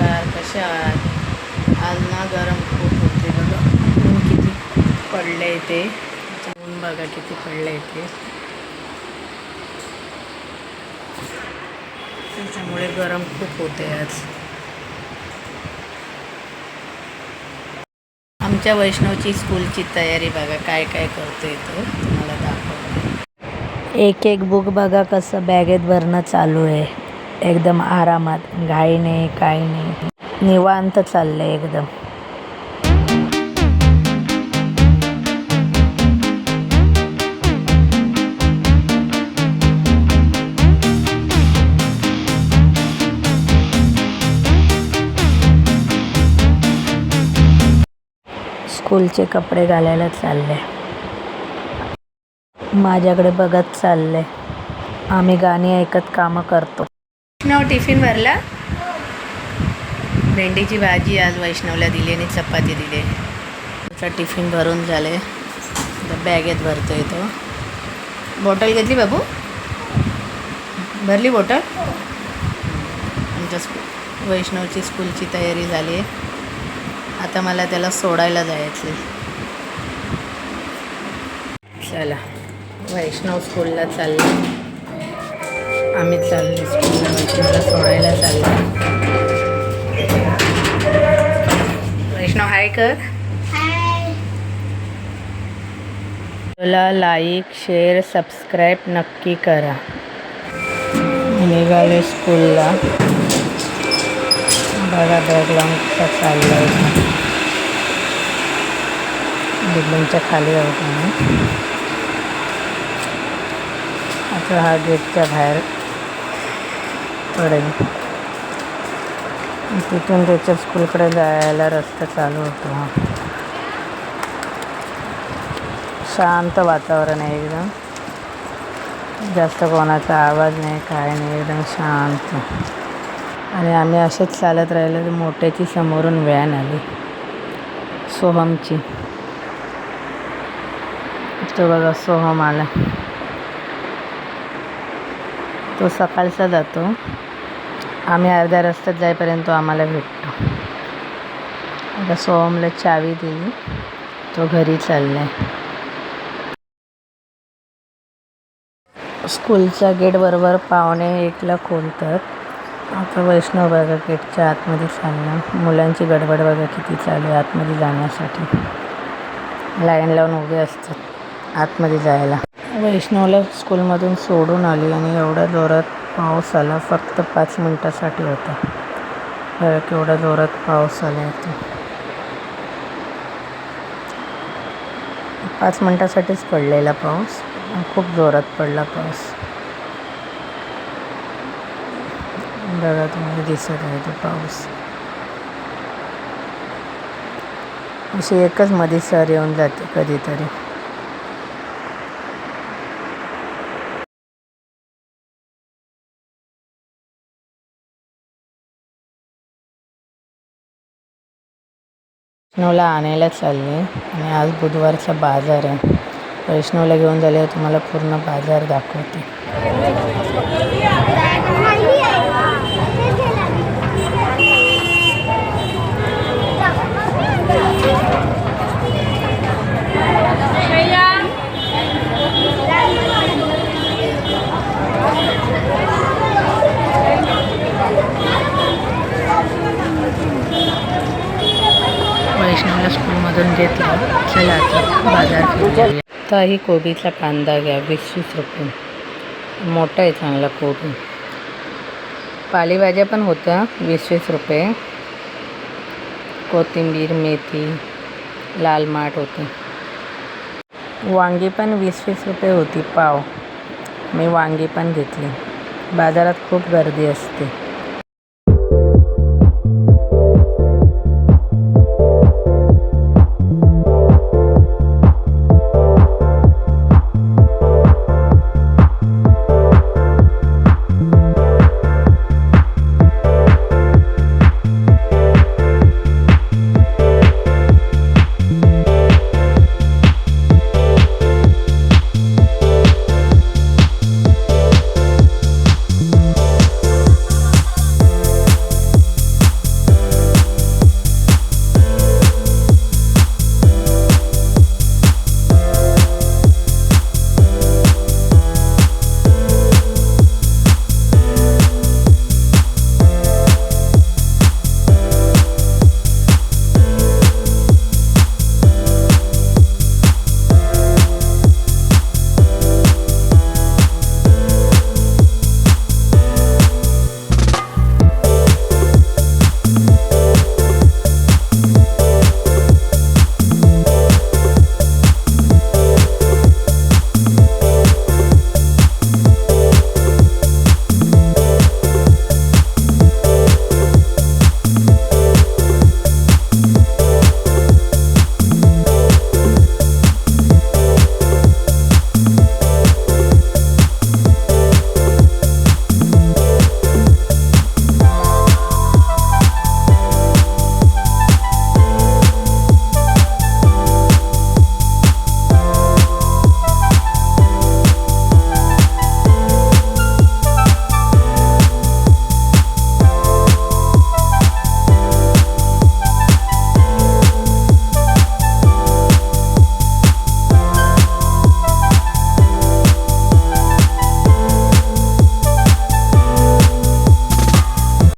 नमस्कार, कसे आहात? आज ना गरम खूप होते बघा, ऊन किती पडले इथे. ऊन बघा किती पडले इथे, त्याच्यामुळे गरम खूप होते आज. आमच्या वैष्णवची स्कूलची तयारी बघा काय काय करते इथं, तुम्हाला दाखवते. एक एक बुक बघा कसं बॅगेत भरणं चालू आहे. एकदम आरामात, घाई नाही काही नाही, निवांत चाललंय एकदम. स्कूलचे कपडे घालायला चालले, माझ्याकडे बघत चालले. आम्ही गाणी ऐकत कामं करतो. वैष्णव टिफिन भरला. भेंडीची भाजी आज वैष्णवला दिली आणि चपाती दिली. त्याचा टिफिन भरून झाले, तर बॅगेत भरतोय तो. बॉटल घेतली बाबू, भरली बॉटल. आमच्या वैष्णवची स्कूलची तयारी झाली आहे. आता मला त्याला सोडायला जायचं. चला, वैष्णव स्कूलला चालले, आम्ही चाललो स्कूलला. वैष्णवला सोडायला चाललो. वैष्णव हाय कर. मला लाईक शेअर सबस्क्राईब नक्की करा. निघाले स्कूलला बघा, बॅकग्राऊंडचा चाललं आहे. बिल्डिंगच्या खाली आहोत आम्ही. आता हा गेटच्या बाहेर पडेल, तिथून त्याच्या स्कूलकडे जायला रस्ता चालू होतो. शांत वातावरण आहे एकदम, जास्त कोणाचा आवाज नाही काय नाही, एकदम शांत. आणि आम्ही असेच चालत राहिलो तर मोठ्याची समोरून व्हॅन आली, सोहमची. तो बघा सोहम आला, तो सकाळचा जातो. आम्ही अर्ध्या रस्त्यात जाईपर्यंत आम्हाला भेटतो. आता सोहमला चावी दिली, तो घरी चाललाय. स्कूलचा गेट बरोबर 1:45 खोलतात. आता वैष्णव बघा गेटच्या आतमध्ये चालला. मुलांची गडबड बघा किती चालू आहे आतमध्ये जाण्यासाठी. लाईन लावून उभे असतात आतमध्ये जायला. वैष्णवला स्कूलमधून सोडून आली आणि एवढ्या जोरात पाऊस आला. फक्त 5 मिनटासाठी होता. बघा केवढा जोरात पाऊस आला इथे. 5 मिनटासाठीच पडलेला पाऊस, खूप जोरात पडला पाऊस. बघा तुम्हाला दिसत आहे तो पाऊस. अशी एकच मध्ये सर येऊन जाते कधीतरी. वैष्णवला आणायला चालले आणि आज बुधवारचा बाजार आहे. वैष्णवला घेऊन झाल्यावर तुम्हाला पूर्ण बाजार दाखवते. वैष्णवला स्कूलमधून घेतलं. चला आता बाजार फिरून. आता ही कोबीचा कांदा घ्या, 20-20 रुपये. मोठा आहे चांगला कोबी. पालेभाज्या पण होत्या 20-20 रुपये. कोथिंबीर, मेथी, लाल माठ होते. वांगी पण 20-20 रुपये होती पाव. मी वांगी पण घेतली. बाजारात खूप गर्दी असते.